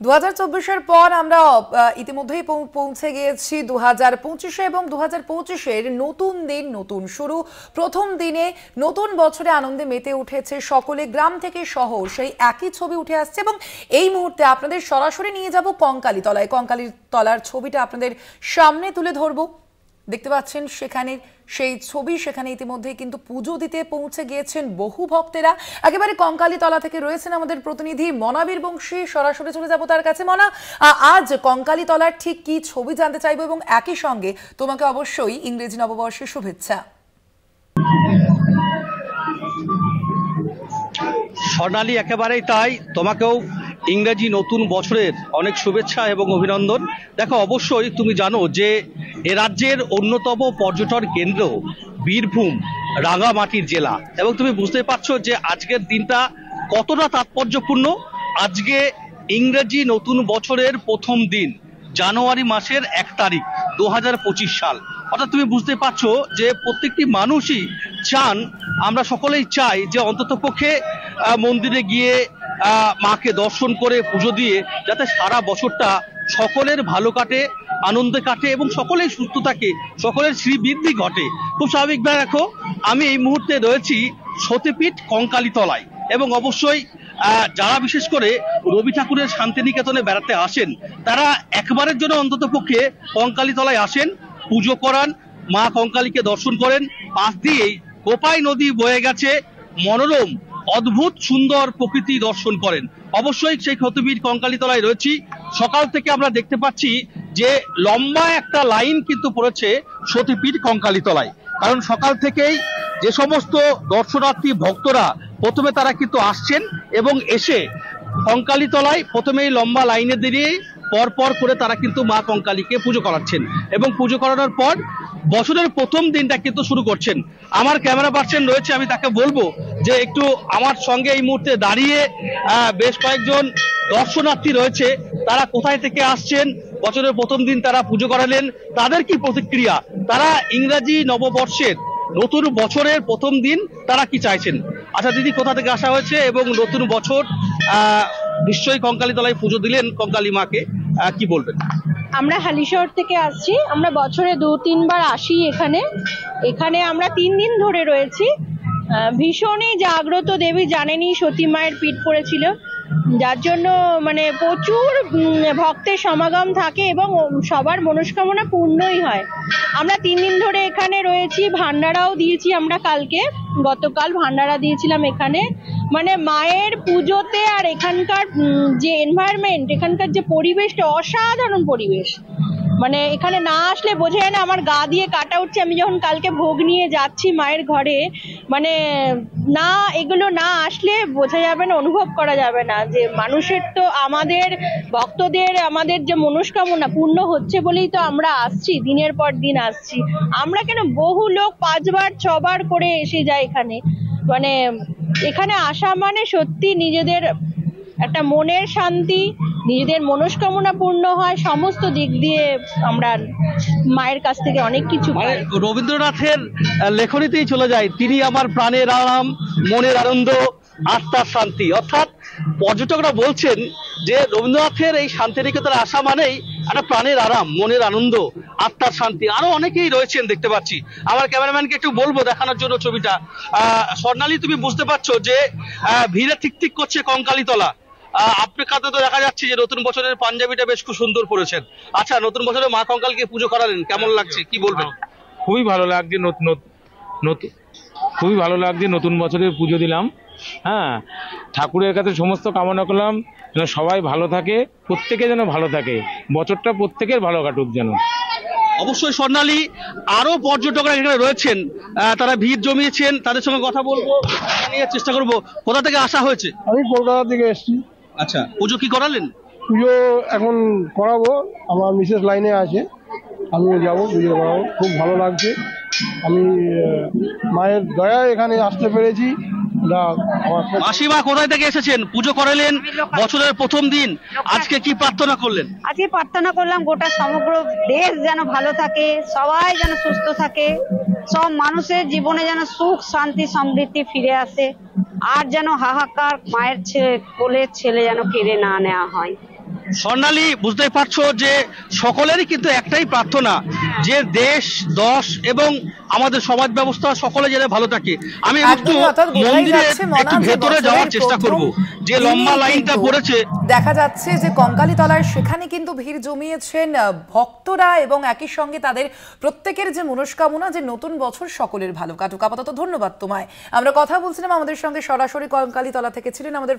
2024-এর পর আমরা ইতিমধ্যেই পৌঁছে গিয়েছি 2025-এ এবং 2025-এর নতুন দিন নতুন শুরু। প্রথম দিনে নতুন বছরে আনন্দে মেতে উঠেছে সকলে, গ্রাম থেকে শহর সেই একই ছবি উঠে আসছে এবং এই মুহূর্তে আপনাদের সরাসরি নিয়ে যাব কঙ্কালীতলায়। কঙ্কালীতলার ছবিটা আপনাদের সামনে তুলে ধরবো। দেখতে পাচ্ছেন সেখানে সেই ছবি, সেখানে ইতিমধ্যেই কিন্তু পুজো দিতে পৌঁছে গিয়েছেন বহু ভক্তেরা। একেবারে কঙ্কালীতলা থেকে রয়েছেন আমাদের প্রতিনিধি মনা বীরবংশী, সরাসরি চলে যাব তার কাছে। মনা, আজ কঙ্কালীতলার ঠিক কি ছবি জানতে চাইবো এবং একই সঙ্গে তোমাকে অবশ্যই ইংরেজি নববর্ষের শুভেচ্ছা। স্বর্ণালী, একেবারেই তাই, তোমাকেও ইংরেজি নতুন বছরের অনেক শুভেচ্ছা এবং অভিনন্দন। দেখো, অবশ্যই তুমি জানো যে এ রাজ্যের অন্যতম পর্যটন কেন্দ্র বীরভূম রাঙামাটির জেলা, এবং তুমি বুঝতে পারছো যে আজকের দিনটা কতটা তাৎপর্যপূর্ণ। আজকে ইংরেজি নতুন বছরের প্রথম দিন, জানুয়ারি মাসের 1 তারিখ 2025 সাল। অর্থাৎ তুমি বুঝতে পারছো যে প্রত্যেকটি মানুষই চান, আমরা সকলেই চাই যে অন্ততপক্ষে মন্দিরে গিয়ে মাকে দর্শন করে পুজো দিয়ে যাতে সারা বছরটা সকলের ভালো কাটে, আনন্দে কাটে এবং সকলেই সুস্থ থাকে, সকলের শ্রীবৃদ্ধি ঘটে। খুব স্বাভাবিকভাবে দেখো, আমি এই মুহূর্তে রয়েছি সতীপীঠ কঙ্কালীতলায়, এবং অবশ্যই যারা বিশেষ করে রবি ঠাকুরের শান্তিনিকেতনে বেড়াতে আসেন তারা একবারের জন্য অন্তত পক্ষে কঙ্কালীতলায় আসেন, পুজো করান, মা কঙ্কালীকে দর্শন করেন। পাশ দিয়েই কোপাই নদী বয়ে গেছে, মনোরম অদ্ভুত সুন্দর প্রকৃতি দর্শন করেন। অবশ্যই সেই সতীপীঠ কঙ্কালীতলায় রয়েছি। সকাল থেকে আমরা দেখতে পাচ্ছি যে লম্বা একটা লাইন কিন্তু পড়েছে সতীপীঠ কঙ্কালীতলায়, কারণ সকাল থেকেই যে সমস্ত দর্শনার্থী ভক্তরা প্রথমে তারা কিন্তু আসছেন এবং এসে কঙ্কালীতলায় প্রথমেই লম্বা লাইনে দাঁড়িয়ে পর করে তারা কিন্তু মা কঙ্কালীকে পুজো করাচ্ছেন, এবং পুজো করানোর পর বছরের প্রথম দিনটা কিন্তু শুরু করছেন। আমার ক্যামেরা পার্সন রয়েছে, আমি তাকে বলবো যে একটু আমার সঙ্গে এই মুহূর্তে দাঁড়িয়ে বেশ কয়েকজন দর্শনার্থী রয়েছে, তারা কোথায় থেকে আসছেন, বছরের প্রথম দিন তারা পুজো করালেন, তাদের কি প্রতিক্রিয়া, তারা ইংরেজি নববর্ষের নতুন বছরের প্রথম দিন তারা কি চাইছেন। আচ্ছা দিদি, কোথা থেকে আসা হয়েছে এবং নতুন বছর নিশ্চয়ই কঙ্কালীতলায় পুজো দিলেন কঙ্কালী মাকে, কি বলবেন? আমরা হালিশহর থেকে আসছি। আমরা বছরে 2-3 বার আসি এখানে আমরা 3 দিন ধরে রয়েছি। ভীষণই জাগ্রত দেবী, জানেনই সতী মায়ের পীঠ পড়েছিল, যার জন্য মানে প্রচুর ভক্তের সমাগম থাকে এবং সবার মনস্কামনা পূর্ণই হয়। আমরা 3 দিন ধরে এখানে রয়েছি, ভান্ডারাও দিয়েছি আমরা গতকাল ভান্ডারা দিয়েছিলাম এখানে। মানে মায়ের পুজোতে আর এখানকার যে এনভায়রনমেন্ট, এখানকার যে পরিবেশটা অসাধারণ পরিবেশ, মানে এখানে না আসলে বোঝা যায় না। আমার গা দিয়ে কাটা উঠছে আমি যখন কালকে ভোগ নিয়ে যাচ্ছি মায়ের ঘরে, মানে না এগুলো না আসলে বোঝা যাবে না, অনুভব করা যাবে না যে মানুষের তো, আমাদের ভক্তদের আমাদের যে মনস্কামনা পূর্ণ হচ্ছে বলেই তো আমরা আসছি, দিনের পর দিন আসছি। আমরা কেন, বহু লোক 5 বার 6 বার করে এসে যায় এখানে। মানে এখানে আসা মানে সত্যি নিজেদের একটা মনের শান্তি, নিজেদের মনস্কামনা পূর্ণ হয়, সমস্ত দিক দিয়ে আমরা মায়ের কাছ থেকে অনেক কিছু পাই। রবীন্দ্রনাথের লেখনীতেই চলে যায়, তিনি আমার প্রাণের আরাম, মনের আনন্দ, আত্মার শান্তি। অর্থাৎ পর্যটকরা বলছেন যে রবীন্দ্রনাথের এই শান্তিনিকেতনে আসা মানেই একটা প্রাণের আরাম, মনের আনন্দ, আত্মার শান্তি। আরো অনেকেই রয়েছেন দেখতে পাচ্ছি, আমার ক্যামেরাম্যানকে একটু বলবো দেখানোর জন্য ছবিটা। স্বর্ণালী, তুমি বুঝতে পারছো যে ভিড়ে ঠিক করছে কঙ্কালীতলা। আপনার কাছে তো দেখা যাচ্ছে যে নতুন বছরের পাঞ্জাবিটা বেশ খুব সুন্দর পরেছেন। আচ্ছা, নতুন বছরে মা কঙ্কালকে পুজো করালেন, কেমন লাগছে, কি বলবেন? খুবই ভালো লাগছে, খুবই ভালো লাগছে, নতুন বছরের পুজো দিলাম। হ্যাঁ, ঠাকুরের কাছে সমস্ত কামনা করলাম যেন সবাই ভালো থাকে, প্রত্যেকে যেন ভালো থাকে, বছরটা প্রত্যেকের ভালো কাটুক যেন। অবশ্যই স্বর্ণালী, আরো পর্যটকরা এখানে রয়েছেন, তারা ভিড় জমিয়েছেন, তাদের সঙ্গে কথা বলবো, জানার চেষ্টা করবো। কোথা থেকে আসা হয়েছে? আমি কলকাতা থেকে এসেছি। আচ্ছা, পুজো কি করালেন? পুজো এখন করাবো, আমার মিসেস লাইনে আছে, আমিও যাবো পুজো করাবো। খুব ভালো লাগছে, আমি মায়ের দয়ায় এখানে আসতে পেরেছি। মাসিমা, কোথায় থেকে এসেছেন? পুজো করালেন বছরের প্রথম দিন, আজকে কি প্রার্থনা করলেন? আজকে প্রার্থনা করলাম গোটা সমগ্র দেশ যেন ভালো থাকে, সবাই যেন সুস্থ থাকে, সব মানুষের জীবনে যেন সুখ শান্তি সমৃদ্ধি ফিরে আসে, আর যেন হাহাকার মায়ের কোলের ছেলে যেন কেড়ে না নেওয়া হয়। স্বর্ণালী, বুঝতেই পারছো যে সকলেরই কিন্তু একটাই প্রার্থনা যে দেশ, দশ এবং আমাদের সমাজ ব্যবস্থা সকলে যেন ভালো থাকে। আমি একটু একদমই, অর্থাৎ বোঝাই মন্দিরে যাচ্ছে মনা একটু যে ভেতরে বছরের যাওয়ার চেষ্টা প্রথম করব, যে দিনই লম্বা লাইনটা কিন্তু পড়েছে। দেখা যাচ্ছে যে কঙ্কালীতলায় সেখানে কিন্তু ভিড় জমিয়েছেন ভক্তরা এবং একই সঙ্গে তাদের প্রত্যেকের যে মনস্কামনা যে নতুন বছর সকলের ভালো কাটুক। আপাতত ধন্যবাদ তোমায়। আমরা কথা বলছিলাম, আমাদের সঙ্গে সরাসরি কঙ্কালীতলা থেকে ছিলেন আমাদের